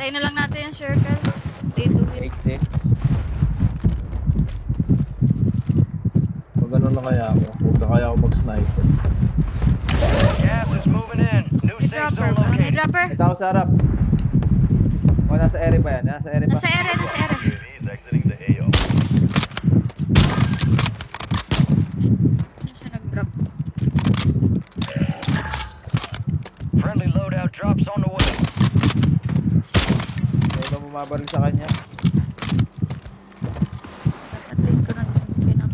Tayo na lang natin yung circle. Stay to it. 8-6. Pag ganun na kaya ako. Huwag na kaya ako mag-sniper. Gas is moving in. New May safe dropper zone ba? May located. dropper? May tao sa harap. O, nasa ere ba yan? Nasa ere ba? Nasa ere, nasa ere. UAV is exiting the AO. Saan siya nag-drop? Friendly loadout drops on the way. May iba bumabaril sa kanya. At-least ko na pinang.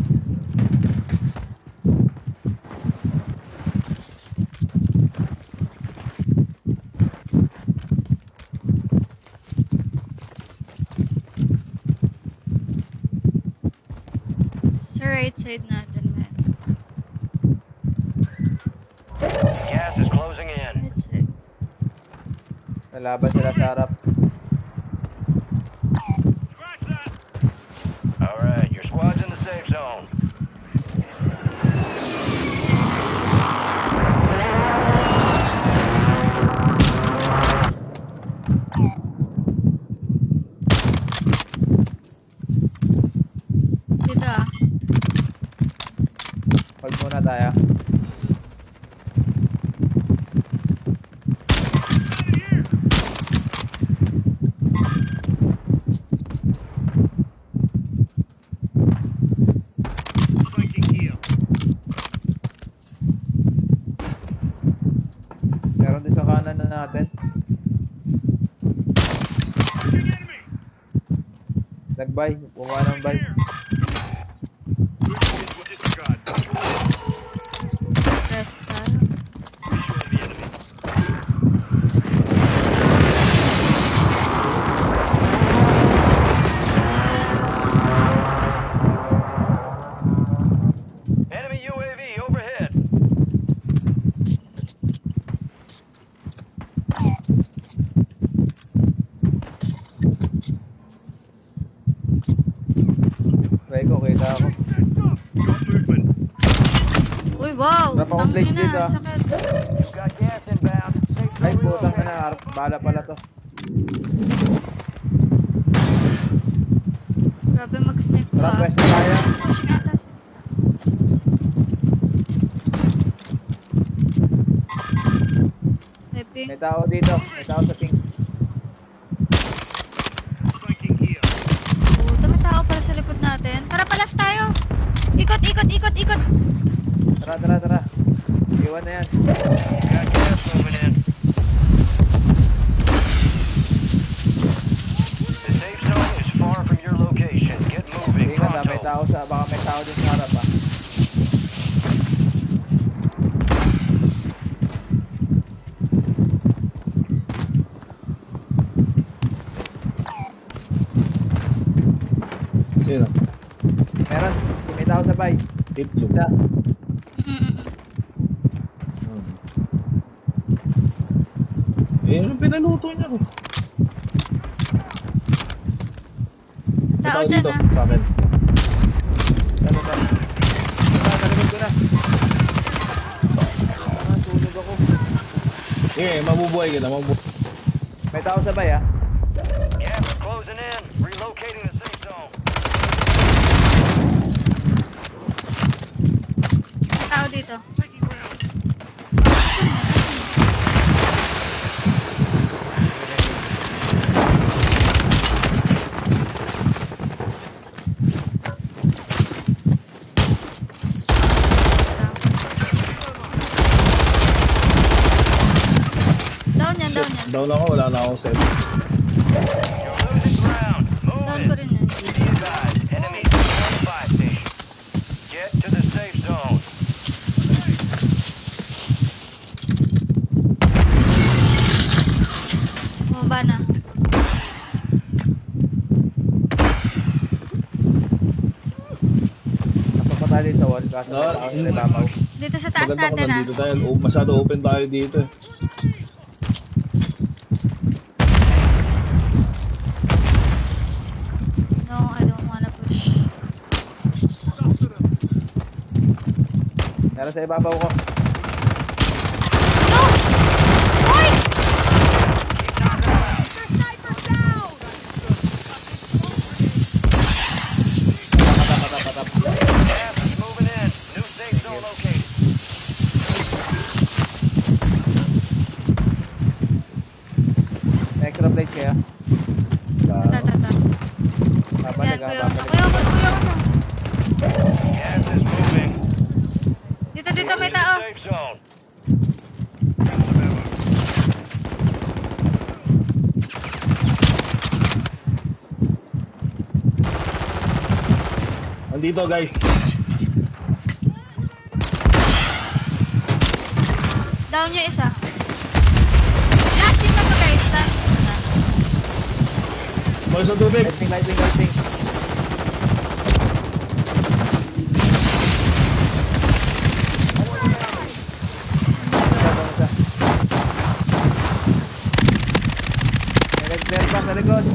Sa right side natin, man. Gas is closing in. Right side. Nalaban sila sa harap. Alright, your squad's in the safe zone. Dito ah. Hold muna tayo. Meron din sa kanan na natin. Nagbay, bumaba ng bay. Rest tayo. Enemy UAV overhead. Try ko, kita ako. Uy, wow! Wala pa akong blades Tangina, dito, ah. sakit. Got gas inbound. Safe Ay, zone putang relocated. na, bala pala to. Grabe mag-snipe Tara, pa. pwesto tayo. Pushing atas. Heavy. May tao dito, may tao sa pink. Puta, may tao para sa likod natin. Tara, pa-left tayo. Ikot, ikot, ikot, ikot. Tara, tara, tara. Iwan na yan. Got gas moving in. The safe zone is far from your location. Get moving. Ingat na, may Pronto. tao sa, baka may tao din sa harap ah. Sino? Meron, may tao sa bay. Itlog. Isa. Eh, anong pinaluto niya ko? Tao dyan dito, ah. sa akin. Tara, tara. Tara, talikod ko na. Ah, tulog ako. Eh, mabubuhay ka na, mabubuhay. May tao sa bay ah. Gas is closing in. Relocating the safe zone. Tao dito. Down yan, down yan. Down ako, wala na akong set. You're losing ground. Move Down it. ko rin yan. You guys, enemy on the buy station. Get to the safe zone. Bumaba na. Napapatali sa wall kaso may tao sa ibabaw. Dito sa taas Maganda kung natin ah. nandito tayo. Masyado open tayo dito eh. No, I don't wanna push. Meron sa ibabaw ko. No! Uy! kaya. Tata. Yan, Babalik kuya. babalik. Kuya. Gas is moving. Dito, may In the tao. safe zone. Andito guys. Down yung isa. Last team na to guys. Last team na. Boy sa tubig. Lighting. Red pa sa likod.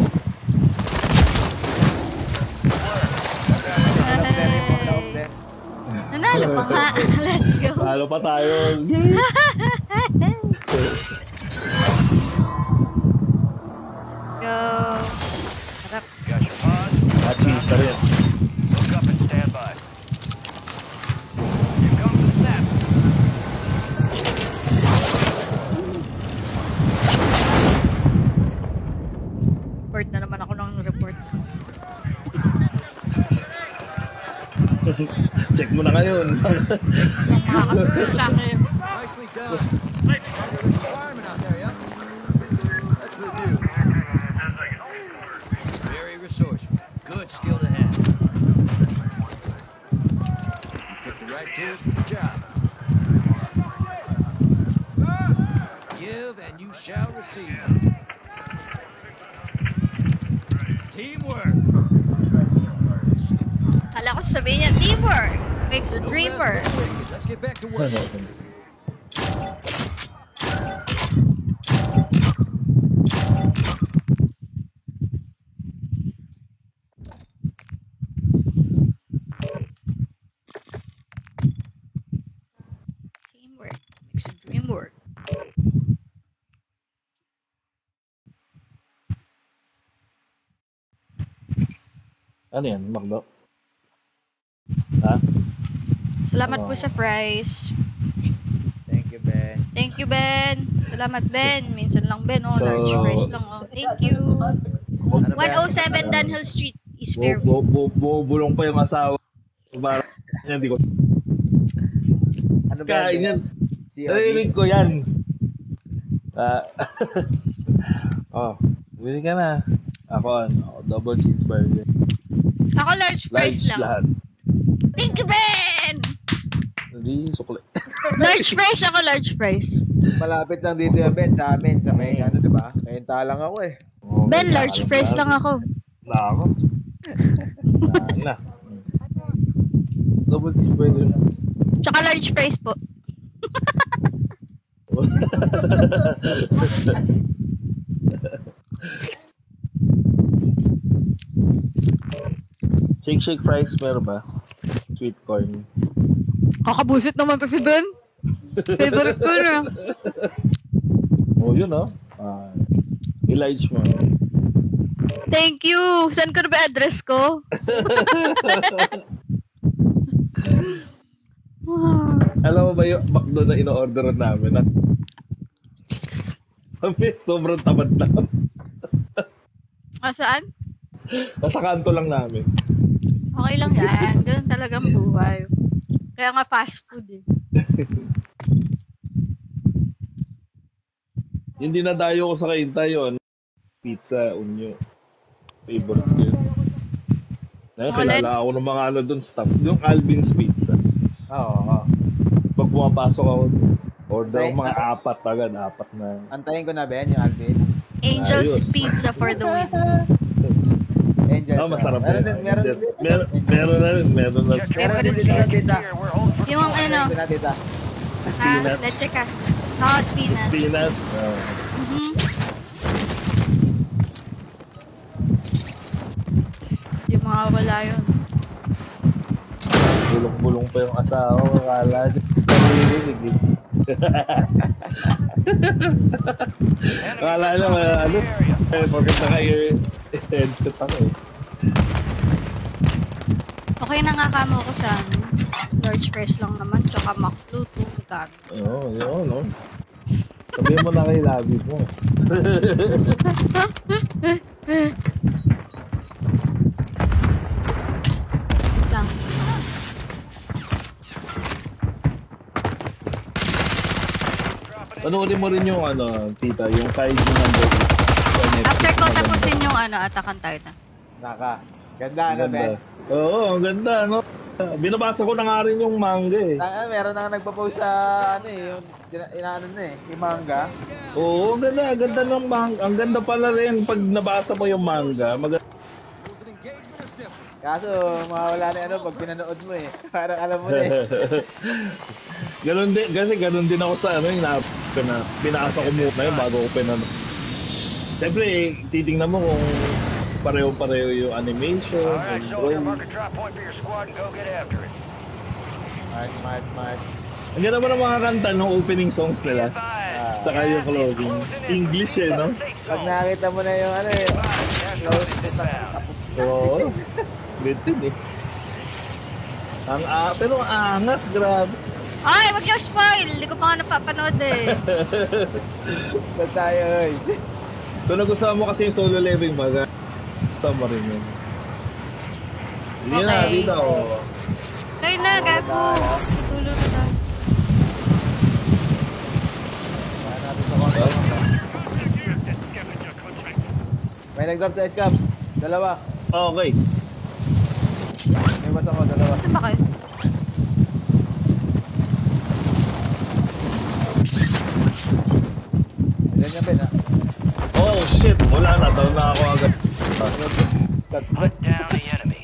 Hey. Nanalo pa nga. Let's go. Talo pa tayo. Let's go. Sarap. Got your pod. Achis pa rin. Look up and stand by. Here comes the snap. Report na naman ako ng report. Check mo na ngayon. Makakasunod sa akin. Nicely done. Fireman out there, yeah? That's good news. Very resourceful. Good skill to have. Pick the right tools for the job. Give and you shall receive. Teamwork. Kala ko sabihin niya, teamwork makes a No dream rest work. for the wicked. Let's get back to work. Teamwork makes a dream work. Ano yan? Makdo? Ha? Salamat Wow. po sa fries. Thank you, Ben. Thank you, Ben. Salamat, Ben. Minsan lang, Ben. Oh, So- large fries lang. Oh. Thank you. Ano ba? 107 Dunhill Street is Fairview. Bubulong pa yung asawa. Parang hindi ko. Ano ba? Kain yan. COD? Narinig ko yan. Oh, bili ka na. Ako, double cheeseburger. Ako large fries Large lang. lahat. Thank you, Ben! Hindi, sukli. Large fries ako, large fries. Malapit lang dito yan, Ben, sa amin. Sa may ano, di ba? Kayenta lang ako eh. Oh, Ben, may large alam fries ka. lang ako. Na ako. Na. Double cheeseburger na. Tsaka large fries po. Shake fries meron ba? Sweet corn. Kakabusit naman to si Ben. Favorite ko na. Oh, yun oh. I-large mo. Thank you. Saan ko na ba address ko? Alam mo ba yung McDo na ino-orderan namin? Sobrang tamad na. Saan? Nasa kanto lang namin. Okay lang yan. Ganun talagang buhay. Kaya nga fast food eh. Yung dinadayo ko sa kainta yun, pizza, unyo. Favorite ko yun. Kilala ako ng mga ano dun, staff. Yung Alvin's Pizza. Oo. Pag pumapasok ako, order Ay, ako mga apat agad, apat na. Antayin ko na, Ben, yung Alvin's. Angel's Ayos. Pizza for the win. Angel. Masarap Meron yun. din, meron din. Meron na rin. Meron din dito na tita. Here, we're holding for Yung ano, Meron din na tita. Spinach. leche ka. Oo, spinach. Peanut. Mhm. Hindi mawawala yun. Bulong-bulong pa yung asawa ko. Akala niya. Naririnig eh. Akala niya, ano? Pagkat naka-headset ako eh. Okay na nga kamo ko sa large fries lang naman, tsaka McFlute, magkano. Oo, yun, no? Sabihin mo na kay labi mo. Lang. Panoorin mo rin yung ano, tita, yung Kaiju number 8. After ko tapusin yung Attack on Titan. Naka. Ganda ano, Ben? Oo, ang ganda, no? Binabasa ko na nga rin yung manga eh. Meron na nagpo-post sa ano eh, yung inaano na eh, yung manga. Oo, ang ganda ng manga. Ang ganda pala rin pag nabasa mo yung manga. Kaso, mawawala na ano pag pinanood mo eh. Parang alam mo na eh. Ganun din, kasi ganun din ako sa ano, yung pinasa ko muna yun bago ko pinanood. Siyempre, titingnan mo kung pareho-pareho yung animation, Alright, yung soldier, drawing. mark a drop point for your squad and go get after it. Mark. Ang ganda mo ng mga kanta ng opening songs nila. Saka yung closing. English eh, no? Pag nakita mo na yung ano eh. Oo. Bitin eh. Pero ang angas, grabe. Ay, wag niyo spoil! Hindi ko pa nga napapanood eh. Ba't tayo eh? Kung nagustuhan mo kasi yung solo leveling baga, tama rin yun. Hindi na, Okay. dito oh. Kayo na, gago. Siguro na tayo. Saan natin sa konto? May nag-drop sa escap. Dalawa. Okay. May basa ko, dalawa. Saan ba kayo? Ganyan Ben ha. Oh shit, wala na, down na ako agad. Hunt down the enemy.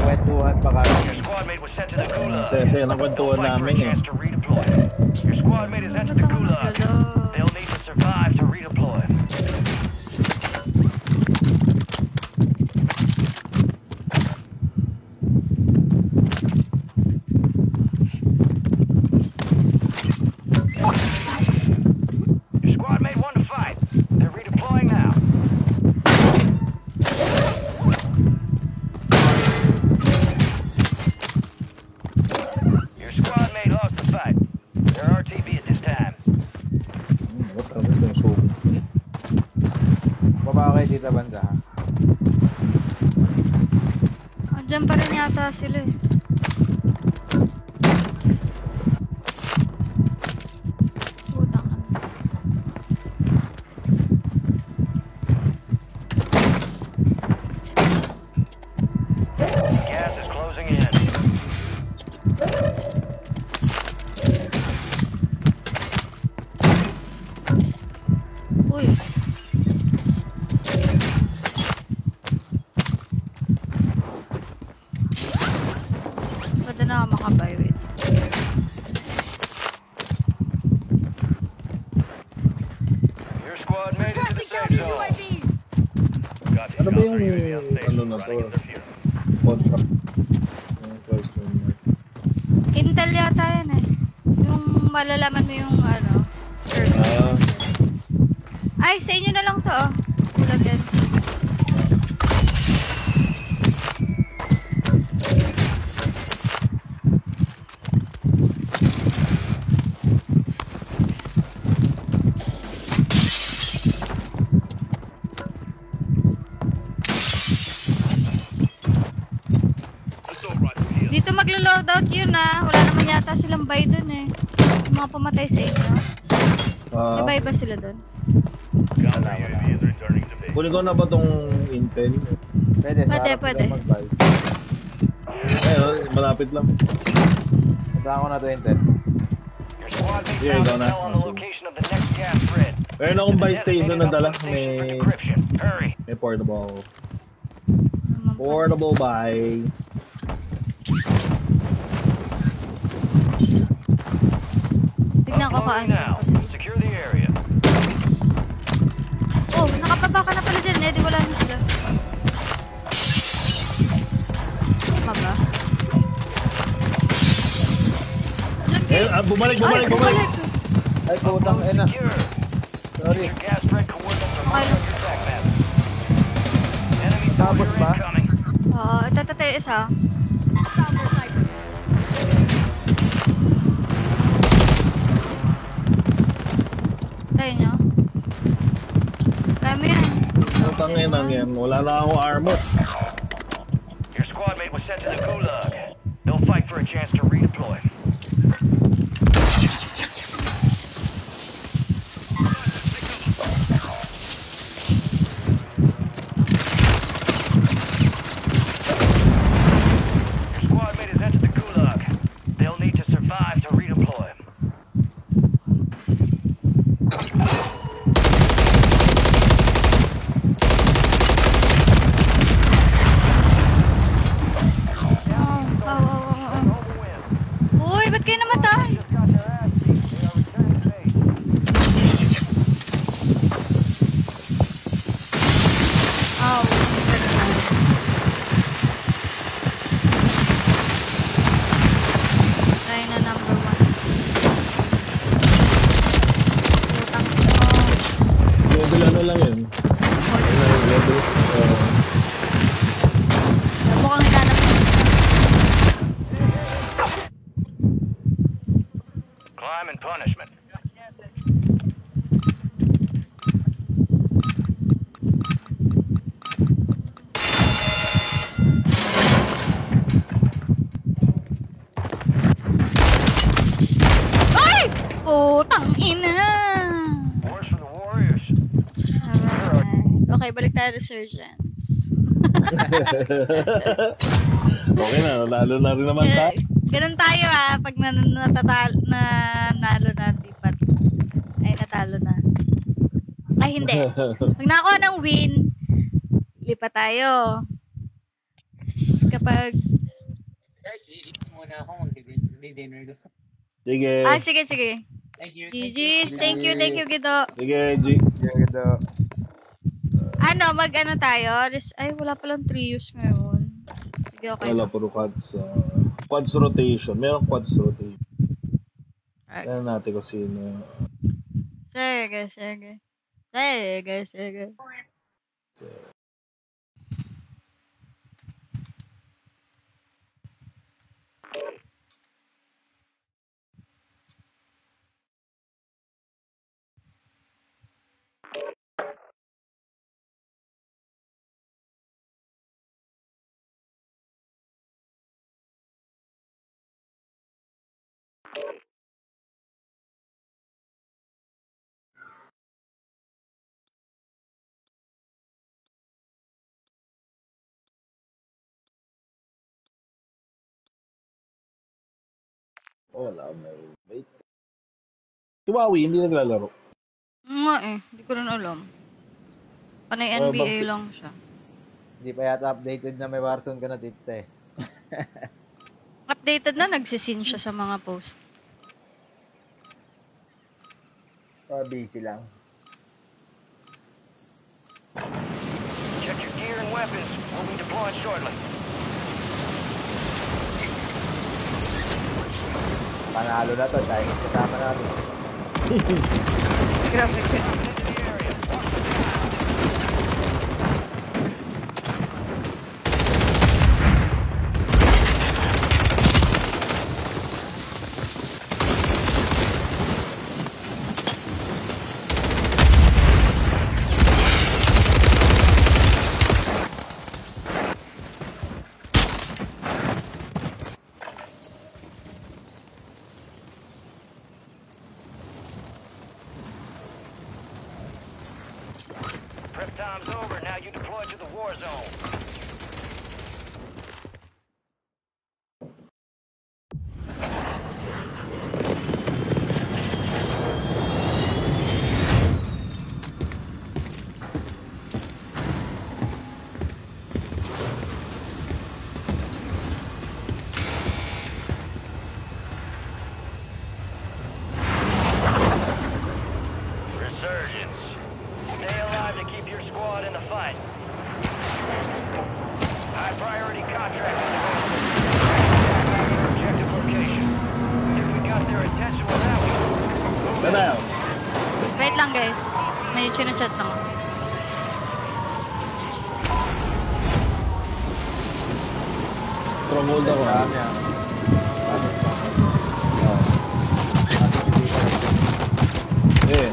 Kwentuhan pa kami. Your squad mate was sent to the gulag. Saya nakwentuhan Don't fight for a namin eh. chance to redeploy. Your squad mate is entered the gulag. They'll need to survive to redeploy. Your squad mate won the fight. They're redeploying now. Your squad mate lost the fight. They're RTB at this time. What are yung subo? Baba kayo dito banda ha. Andyan pa rin yata sila eh. Putang ina. Gas is closing in. Uy. Pwede na ako makabay, wait. Your squad mate is in the safe zone. Got Ano ba yung ano na to? Contract. Yung question mark. Intel yata yan eh. Yung malalaman mo yung ano. Sure. Ay, sa inyo na lang to oh. Kulad din. Dito maglo-loadout yun ah. Wala naman yata silang buy dun eh. Yung mga pumatay sa inyo. May buy ba sila dun? Kunin ko na ba tong Intel? Pwede, sa Pwede, harap pwede. sila mag-buy. Ayun, malapit lang. Punta ko na to Intel. Your squad mate Yeah, found go na. intel on the location of the next gas grid. Meron akong buy station na dala. Station for May decryption. Hurry. portable. Portable buy. Tignan ko Uploading kaano now. kasi. Secure the area. Oh, nakapaba ka na pala dyan eh. Di wala na sila. Tama ba? Bumalik. Ay, putang ina. Secure. Sorry. Your gas spread coordinates are Okay. marked on your track map. Enemy Tapos soldier ba? incoming. Oo, ito isa. Found their sniper. Tayo nyo. Dami yan. Tanginan yan. Wala na akong armor. Your squad mate was sent to the gulag. They'll fight for a chance to redeploy. Your squad mate has entered the gulag. They'll need to survive to redeploy. Uy, ba't kayo namatay? Oh, tayo na number 1. Utang mo. Level ano lang yun. Level. Mukhang hinanap mo. Crime and punishment. Ay! Putang ina! Wars for the Warriors. Alright. Okay, balik tayo Resurgence. Okay na, lalo na rin naman sa. Ganun tayo pag nanalo na lipat. Ay, natalo na. Ay, hindi. Pag nakakuha ng win, lipat tayo. Kapag... Guys, GG muna ako. Mag-dinner ko. Sige. sige, sige. Thank you. GG's, thank you, Gido. Sige, G. Ganda. Ano, mag-ano tayo? Ay, wala palang trios ngayon. Sige, okay. Wala, puro quads. Quads rotation. Meron quads rotation. Alright. Tignan natin kung sino. Sige. Wala, may wait. Si Wowie, hindi naglalaro. Nga hindi ko rin alam. Panay NBA lang siya. Hindi pa yata updated na may Warzone ka na dito eh. Updated na, nagsisin siya sa mga post. Busy lang. Check your gear and weapons. We'll be deploying shortly. Panalo na to, tayo kasama natin. Grabe ka. Into the area. Watch the sky. Prep time's over. Now you deploy to the war zone. Resurgence. Stay alive to keep your squad in the fight. High priority contract objective location. If we got their attention without Tanaw. Wait lang guys. May chinachat lang ako. stronghold ako. Dami ah. Eh.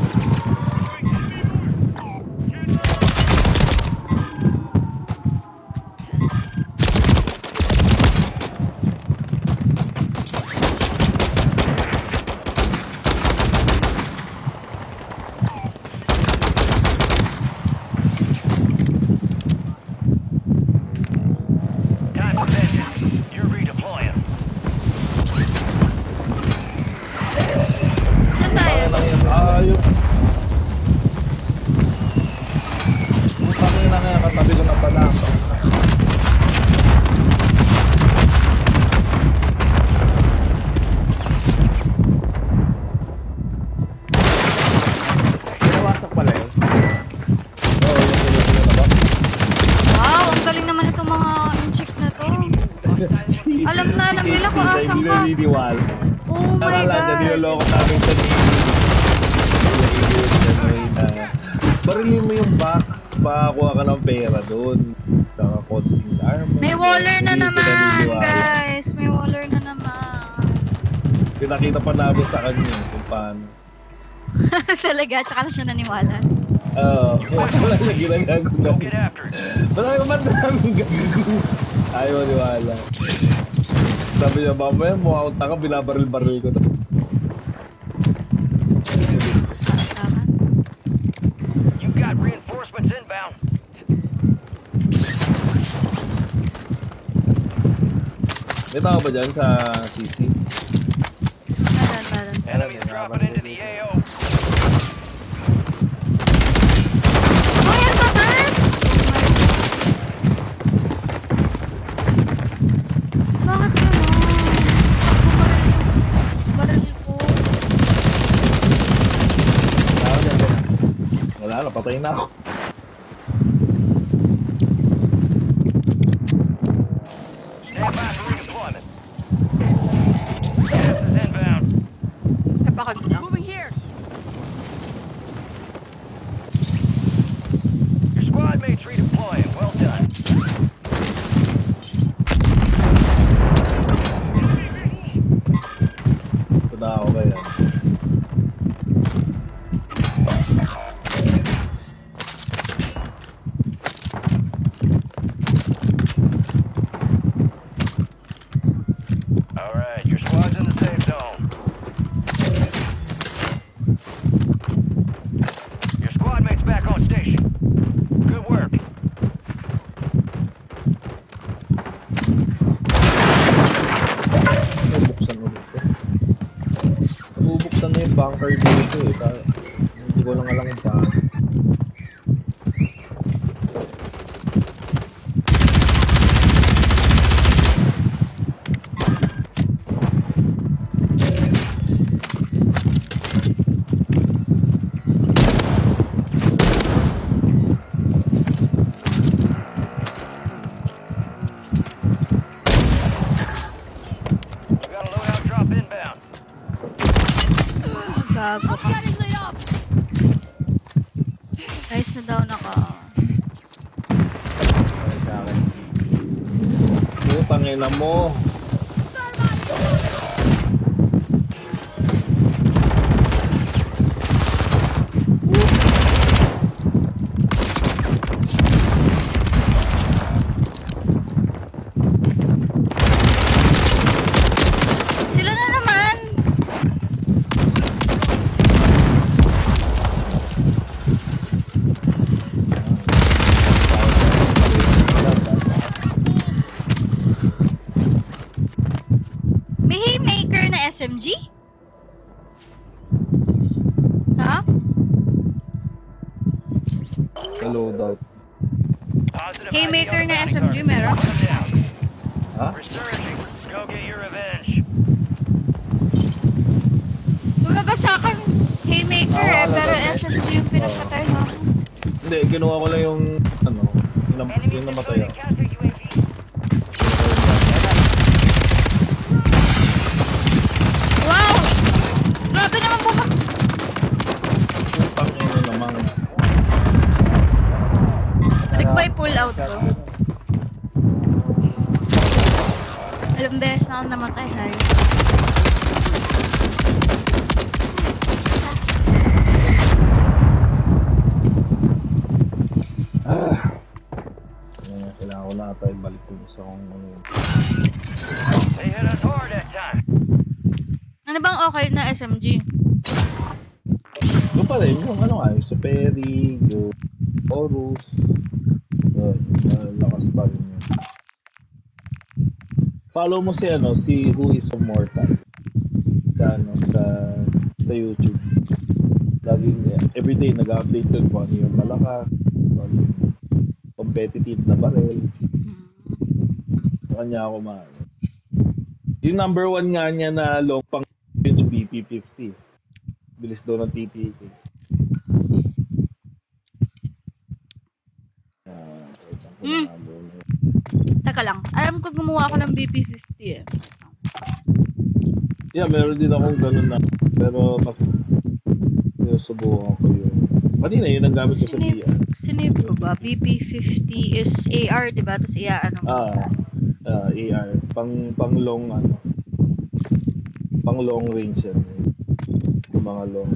Time for vengeance. You're redeploying. Saan tayo? Ayun. Sabi na nga, katabi ko na pala. Pinawasak pala yun. Oo, yung sila na ba? Wow, ang galing naman itong mga inchik na to. Alam nila kung asan ka. Hindi naniniwala. Oh my Nalala na, God. niloloko namin sa barilin mo yung box, makakuha ka ng pera doon. Saka konting armor. May waller na Hindi naman, naniniwala. guys. May waller na naman. Pinakita pa namin sa kanya kung paano. Talaga, tsaka lang siya naniwala. Oo, wala na ginagago na. Go get after it. Wala naman namin gagago. Ayaw maniwala. Sabi niya, mamaya mukha akong taka, binabaril-baril ko to. Tama. You got reinforcements inbound. May tao ba dyan sa CC? Meron. Enemies dropping into the AO. Oh, yan ba, Mars? Bakit gano'n? Baril ko. Wala, napatay na ako. Stand by for redeployment. Gas is inbound. Kapakag lang. Moving here. Your squad mates redeploying. Well done. Tada ako kaya. All right, your squad's in the safe zone. Your squad mates back on station. Good work. Nabuksan ulit ko. Nabubuksan na yung bunker dito eh. Hindi ko lang alam kung paano. You got a loadout drop inbound. Gago ka. Guys, na down ako. Ay, sa akin. Putang ina mo. Sila na naman! May haymaker na SMG? Ha? Sa loadout. Positive Haymaker ID on the na bounty SMG target. meron? One down. Ha? Resurging. Go get your revenge. Lumabas sa akin haymaker pero SMG yung pinagpatay mo. Hindi, kinuha ko lang yung ano, yung namatay ako. counter UAV. Wow! Grabe naman bumak... Putang ina naman. Balik ba i-pull out to? Alam beses na ako namatay, hay. Kailangan ko na tayo balik ko sa kung ano. They hit us hard that time. Ano bang okay na SMG? Yung pa rin, yung ano nga, yung Superi, yung Horus. Lakas pa rin yun. Follow mo si ano, si Who is Immortal. Sa ano, sa YouTube. Laging, everyday nag-update yun kung ano yung malakas, kung ano yung competitive na barrel. Sa kanya ako maano. Yung number 1 nga niya na long pang BP50. Bilis daw ng TTK. Teka lang. Alam ko gumawa ako ng BP50 eh. Yeah, meron din akong ganun na. Pero mas subukan ko yun. Kanina yun ang gamit ko sa PR. Sinave ko ba? BP50 is AR, diba? Tapos ano? AR. Pang long ano. Pang long range yan. Yung mga long.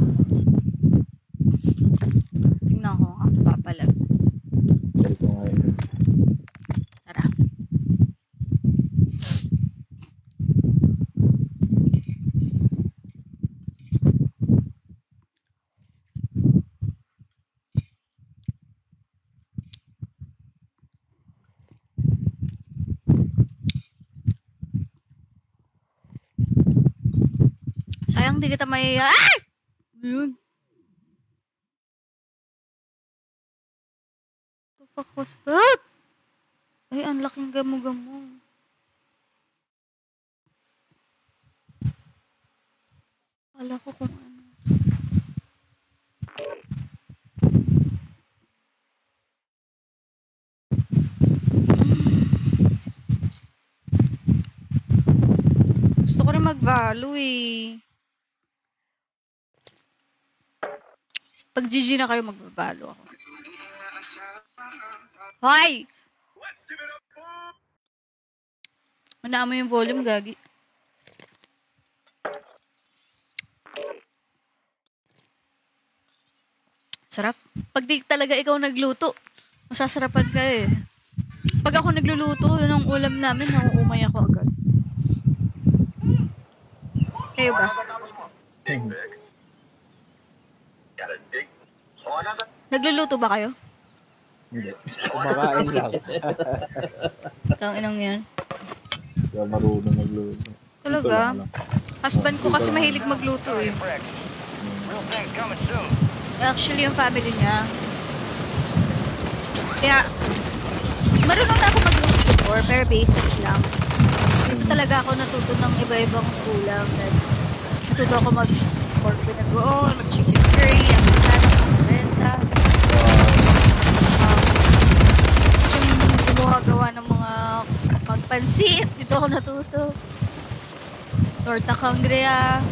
Tingnan ko ang papalag. Balik ko nga yun. Tara. Sayang di kita may... Ay! Yun. What the fuck was that? Ay, ang laking gamo-gamo. Wala ko kung ano. Gusto ko rin mag-value eh. Pag GG na kayo, magbabalo ako. Hoy! Manaan mo yung volume, gagi. Sarap. Pag di talaga ikaw nagluto, masasarapan ka eh. Pag ako nagluluto, yun ang ulam namin, nauumay ako agad. Kayo ba? Nagluluto ba kayo? Hindi. Kumakain lang. Tanginang yan. Kaya marunong magluto. Talaga? Husband ko kasi mahilig magluto eh. Real thing's coming soon. Actually, yung family niya. Kaya, marunong na ako magluto before, pero basic lang. Dito talaga ako natuto ng iba-ibang ulam. Natuto ako mag-pork binagoon, mag-chicken curry, ang renta. Yung gumagawa ng mga pagpansit, dito ako natuto. Torta Cangrea.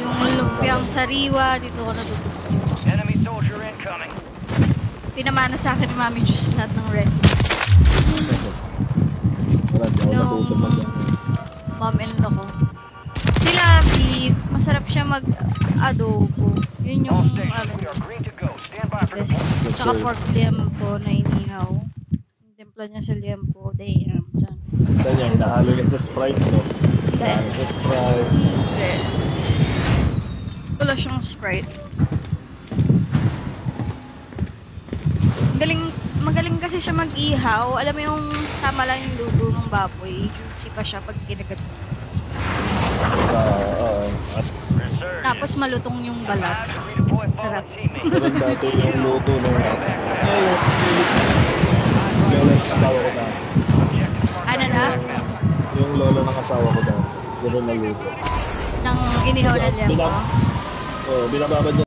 Yung lumpiang sariwa, dito ako natuto. Enemy soldier incoming. Pinamana sa akin ni Mami Juice lahat ng recipe. Nung mom-in-law ko. Sila beef, masarap siya mag-adobo. Yun yung ano. Yes. Tsaka pork liempo na inihaw. Yung timpla niya sa liempo. Damn, son. Saan niya? Hinahalo niya sa Sprite, no? Dahil. Sa Sprite. Hindi. Wala siyang Sprite. Magaling kasi siya mag-ihaw. Alam mo yung tama lang yung luto ng baboy. Juicy pa siya pag kinagat. Tapos malutong yung balat. Sarap. Ganun dati yung luto ng lola ng asawa ko na. Ano na? Yung lola ng asawa ko na. Ganun na luto. Nang inihaw na liempo. Binababad niya